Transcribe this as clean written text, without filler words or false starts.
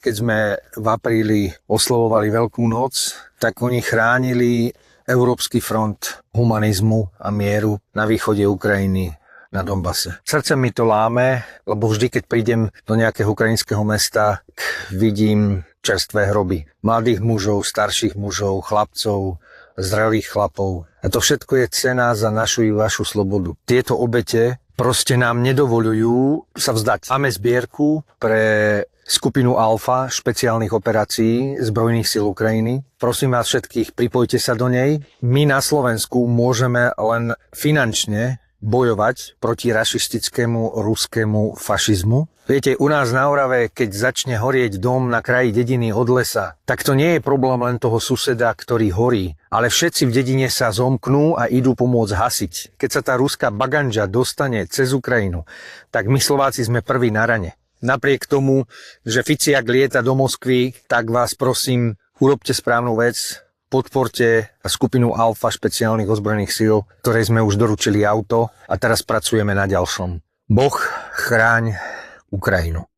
keď sme v apríli oslavovali Veľkú noc, tak oni chránili Európsky front humanizmu a mieru na východe Ukrajiny, na Donbase. Srdce mi to láme, lebo vždy, keď prídem do nejakého ukrajinského mesta, vidím čerstvé hroby. Mladých mužov, starších mužov, chlapcov, zrelých chlapov. A to všetko je cena za našu i vašu slobodu. Tieto obete proste nám nedovoľujú sa vzdať. Máme zbierku pre skupinu Alfa špeciálnych operácií Zbrojných síl Ukrajiny. Prosím vás všetkých, pripojte sa do nej. My na Slovensku môžeme len finančne bojovať proti rašistickému ruskému fašizmu. Viete, u nás na Orave, keď začne horieť dom na kraji dediny od lesa, tak to nie je problém len toho suseda, ktorý horí, ale všetci v dedine sa zomknú a idú pomôcť hasiť. Keď sa tá ruská baganža dostane cez Ukrajinu, tak my Slováci sme prví na rane. Napriek tomu, že Ficiak lieta do Moskvy, tak vás prosím, urobte správnu vec, podporte skupinu Alfa špeciálnych ozbrojených síl, ktorej sme už doručili auto a teraz pracujeme na ďalšom. Boh chráň Ukrajinu.